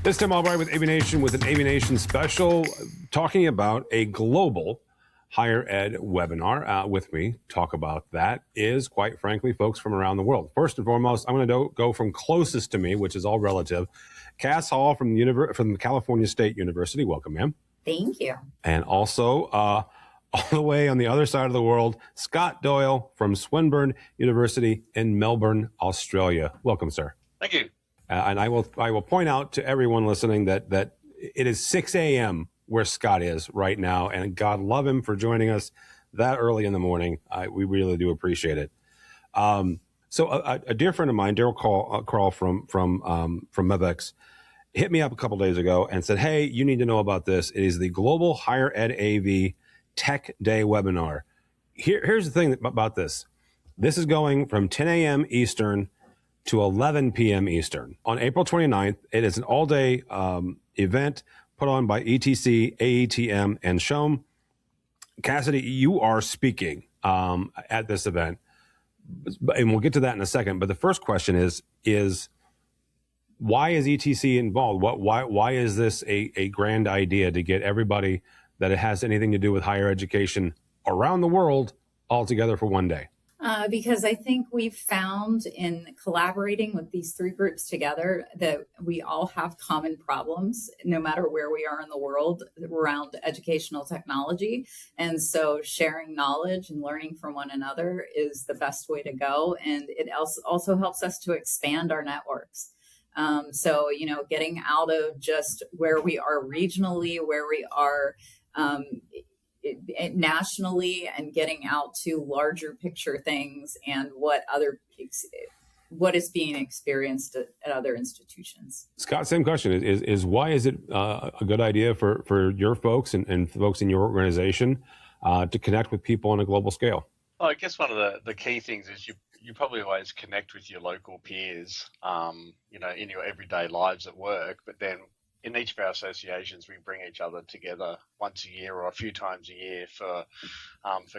This time Albright with AVNation with an AVNation special talking about a global higher ed webinar. With me, talk about that is, quite frankly, folks from around the world. First and foremost, I'm going to go from closest to me, which is all relative. Cass Hall from the California State University. Welcome, ma'am. Thank you. And also, all the way on the other side of the world, Scott Doyle from Swinburne University in Melbourne, Australia. Welcome, sir. Thank you. And I will point out to everyone listening that it is 6 a.m. where Scott is right now, and God love him for joining us that early in the morning. We really do appreciate it. So a dear friend of mine, Daryl Carl from Mevex, hit me up a couple days ago and said, "Hey, you need to know about this. It is the Global Higher Ed AV Tech Day webinar." Here's the thing about this. This is going from 10 a.m. Eastern to 11 p.m. Eastern. On April 29th, it is an all-day event put on by ETC, AETM, and SHOM. Cassidy, you are speaking at this event, and we'll get to that in a second. But the first question is why is ETC involved? Why is this a grand idea to get everybody that it has anything to do with higher education around the world all together for one day? Because I think we've found in collaborating with these three groups together that we all have common problems, no matter where we are in the world, around educational technology. And so sharing knowledge and learning from one another is the best way to go. And it also helps us to expand our networks. So, getting out of just where we are regionally, where we are nationally, and getting out to larger picture things and what is being experienced at other institutions. Scott, same question is why is it a good idea for your folks and folks in your organization to connect with people on a global scale? Well, I guess one of the key things is you probably always connect with your local peers, in your everyday lives at work, but then in each of our associations, we bring each other together once a year or a few times a year for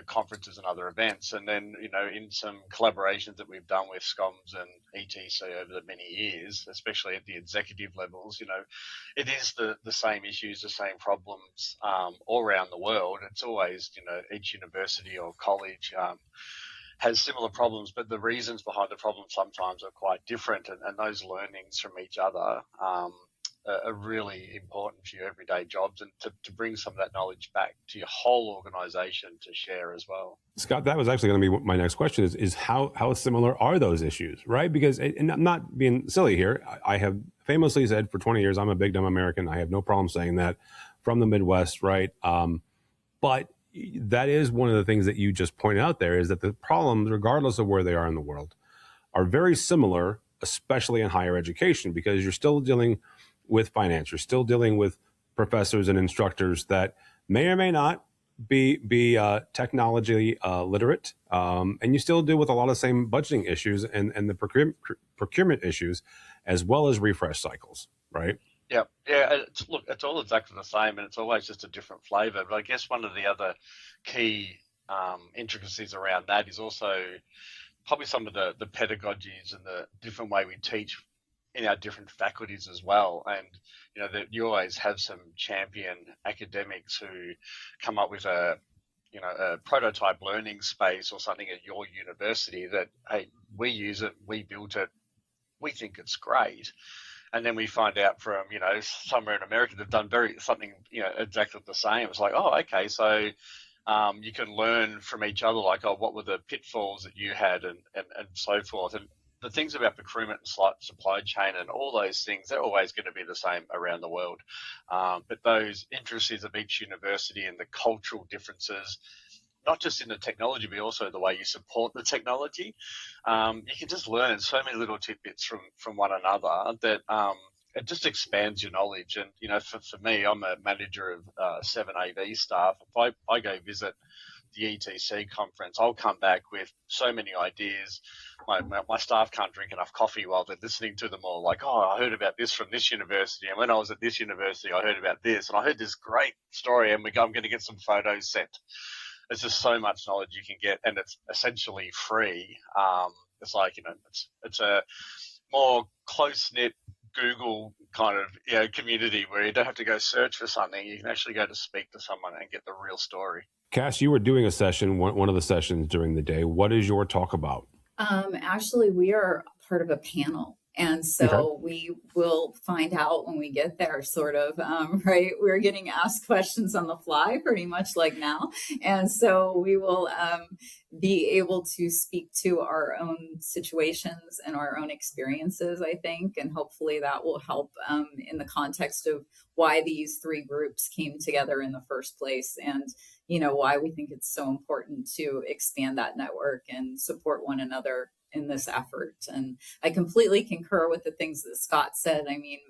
conferences and other events. And then, in some collaborations that we've done with SCOMs and ETC over the many years, especially at the executive levels, it is the same issues, the same problems all around the world. It's always, each university or college has similar problems, but the reasons behind the problem sometimes are quite different. And those learnings from each other are really important for your everyday jobs, and to bring some of that knowledge back to your whole organization to share as well. Scott, that was actually going to be my next question is how similar are those issues, right? Because, and I'm not being silly here, I have famously said for 20 years, I'm a big dumb American. I have no problem saying that, from the Midwest, right? But that is one of the things that you just pointed out there, is that the problems, regardless of where they are in the world, are very similar, especially in higher education, because you're still dealing with finance. You're still dealing with professors and instructors that may or may not be technology literate, and you still deal with a lot of the same budgeting issues and the procurement issues, as well as refresh cycles, right? Yeah. It's all exactly the same, and it's always just a different flavor. But I guess one of the other key intricacies around that is also probably some of the pedagogies and the different way we teach in our different faculties as well. And, that you always have some champion academics who come up with a prototype learning space or something at your university that, hey, we use it, we built it, we think it's great. And then we find out from, somewhere in America, they've done something exactly the same. It's like, oh, okay, so you can learn from each other, like, oh, what were the pitfalls that you had and so forth. And the things about procurement and supply chain and all those things, they're always going to be the same around the world. But those intricacies of each university and the cultural differences, not just in the technology, but also the way you support the technology, you can just learn so many little tidbits from one another that it just expands your knowledge. And, for me, I'm a manager of 7 AV staff. If I go visit the ETC conference, I'll come back with so many ideas. My staff can't drink enough coffee while they're listening to them all. Like, oh, I heard about this from this university, and when I was at this university, I heard about this, and I heard this great story, and I'm going to get some photos sent. There's just so much knowledge you can get, and it's essentially free. It's like, it's a more close-knit Google kind of community where you don't have to go search for something. You can actually go to speak to someone and get the real story. Cass, you were doing a session, one of the sessions during the day. What is your talk about? Actually, we are part of a panel. And so we will find out when we get there, sort of, right? We're getting asked questions on the fly, pretty much like now. And so we will be able to speak to our own situations and our own experiences, I think. And hopefully that will help in the context of why these three groups came together in the first place, and why we think it's so important to expand that network and support one another in this effort. And I completely concur with the things that Scott said. I mean,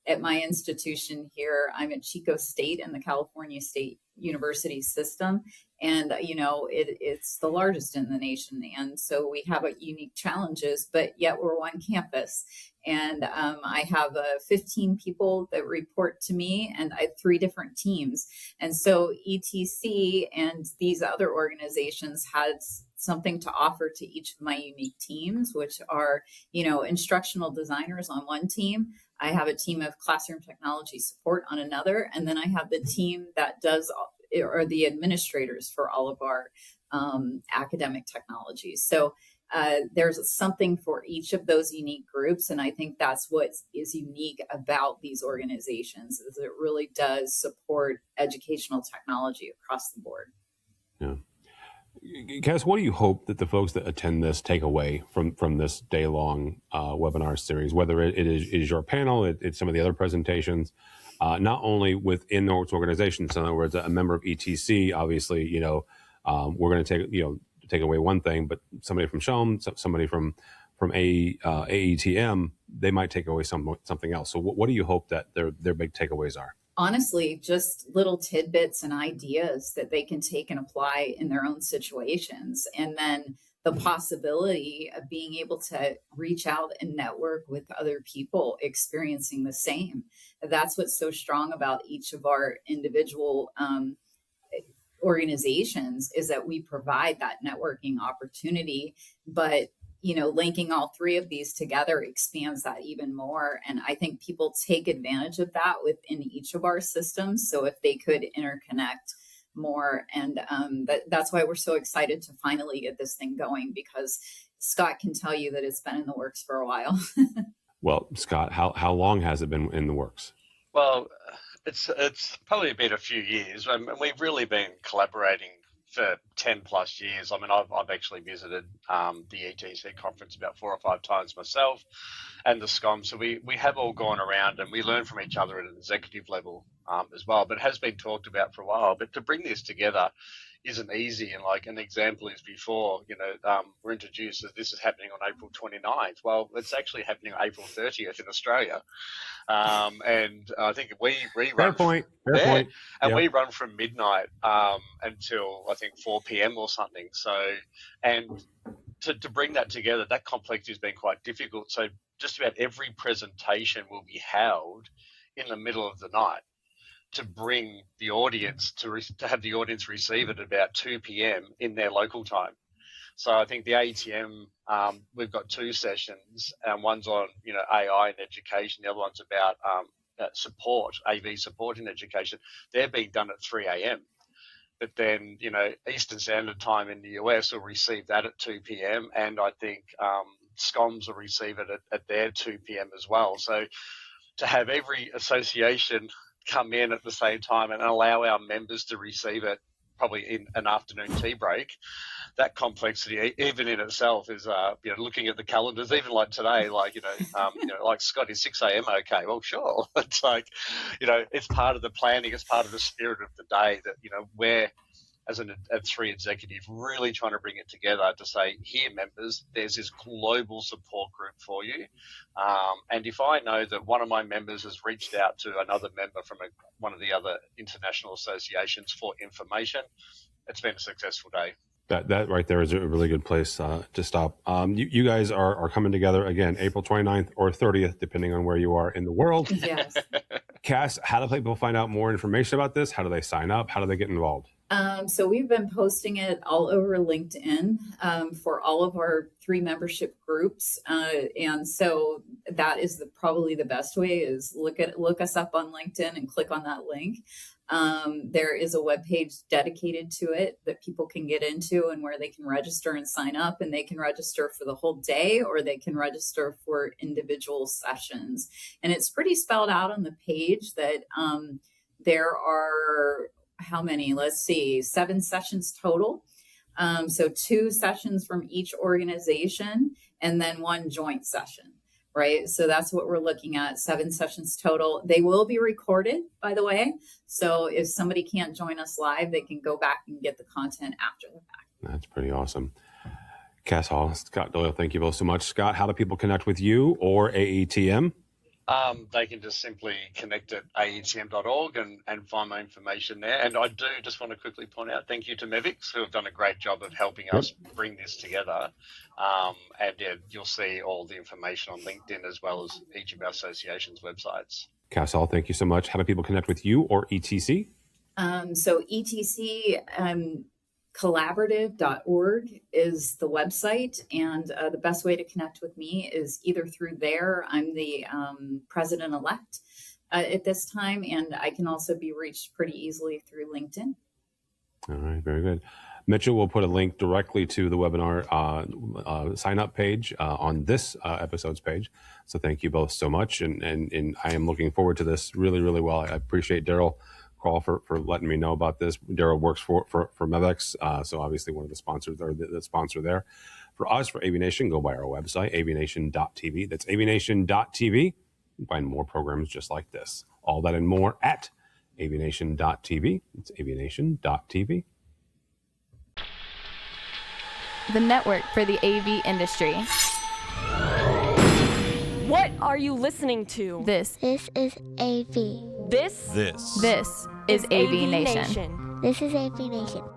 at my institution here, I'm at Chico State in the California State University system. And, it's the largest in the nation. And so we have unique challenges, but yet we're one campus. And I have 15 people that report to me, and I have 3 different teams. And so ETC and these other organizations had something to offer to each of my unique teams, which are, instructional designers on one team. I have a team of classroom technology support on another. And then I have the team that are the administrators for all of our academic technologies. So there's something for each of those unique groups. And I think that's what is unique about these organizations, is it really does support educational technology across the board. Yeah. Cass, what do you hope that the folks that attend this take away from this day-long webinar series, whether it is your panel, it's some of the other presentations, not only within the organization, so in other words, a member of ETC, obviously, we're going to take away one thing, but somebody from SHOM, somebody from AETM, they might take away something else. So what do you hope that their big takeaways are? Honestly, just little tidbits and ideas that they can take and apply in their own situations. And then the possibility of being able to reach out and network with other people experiencing the same. That's what's so strong about each of our individual organizations, is that we provide that networking opportunity, but linking all 3 of these together expands that even more. And I think people take advantage of that within each of our systems. So if they could interconnect more, and that's why we're so excited to finally get this thing going, because Scott can tell you that it's been in the works for a while. Well, Scott, how long has it been in the works? Well, it's probably been a few years, and we've really been collaborating for 10 plus years. I mean, I've actually visited the ETC conference about 4 or 5 times myself, and the SCOM. So we have all gone around and we learn from each other at an executive level as well. But it has been talked about for a while. But to bring this together isn't easy. And like an example is before, we're introduced as this is happening on April 29th. Well, it's actually happening on April 30th in Australia. And I think we run. Fair point. And yep. We run from midnight until I think 4 p.m. or something. So, and to bring that together, that complexity has been quite difficult. So just about every presentation will be held in the middle of the night to bring the audience to have the audience receive it at about 2 p.m. in their local time. So I think the ATM, we've got 2 sessions, and one's on AI and education. The other one's about support, AV support in education. They're being done at 3 a.m. But then Eastern Standard Time in the US will receive that at 2 p.m. and I think SCOMs will receive it at their 2 p.m. as well. So to have every association come in at the same time and allow our members to receive it probably in an afternoon tea break, that complexity even in itself is looking at the calendars, even like today, like like Scott, is 6 a.m. okay? Well, sure. It's like it's part of the planning, it's part of the spirit of the day that we're as a 3 executive really trying to bring it together to say, here members, there's this global support group for you, and if I know that one of my members has reached out to another member from one of the other international associations for information, it's been a successful day. That right there is a really good place to stop. You guys are coming together again, April 29th or 30th, depending on where you are in the world. Yes. Cass, how do people find out more information about this? How do they sign up? How do they get involved? So we've been posting it all over LinkedIn for all of our 3 membership groups, and so that is probably the best way is look us up on LinkedIn and click on that link. There is a webpage dedicated to it that people can get into and where they can register and sign up, and they can register for the whole day or they can register for individual sessions. And it's pretty spelled out on the page that there are how many? Let's see, 7 sessions total. So 2 sessions from each organization and then 1 joint session, right? So that's what we're looking at, 7 sessions total. They will be recorded, by the way. So if somebody can't join us live, they can go back and get the content after the fact. That's pretty awesome. Cass Hall, Scott Doyle, thank you both so much. Scott, how do people connect with you or AETM? They can just simply connect at aetm.org and find my information there. And I do just want to quickly point out, thank you to Mevix, who have done a great job of helping us bring this together. And yeah, you'll see all the information on LinkedIn as well as each of our associations' websites. Cass Hall, thank you so much. How do people connect with you or ETC? So ETC collaborative.org is the website, and the best way to connect with me is either through there. I'm the president-elect at this time, and I can also be reached pretty easily through LinkedIn. All right, very good. Mitchell will put a link directly to the webinar sign-up page on this episode's page. So thank you both so much, and I am looking forward to this really, really well. I appreciate Daryl Crawl for letting me know about this. Daryl works for Mevex, so obviously one of the sponsors, or the sponsor there. For us, for AVNation, go by our website, avnation.tv. That's avnation.tv. You can find more programs just like this. All that and more at avnation.tv. It's avnation.tv. The network for the AV industry. What are you listening to? This is AV. This is AVNation. This is AVNation.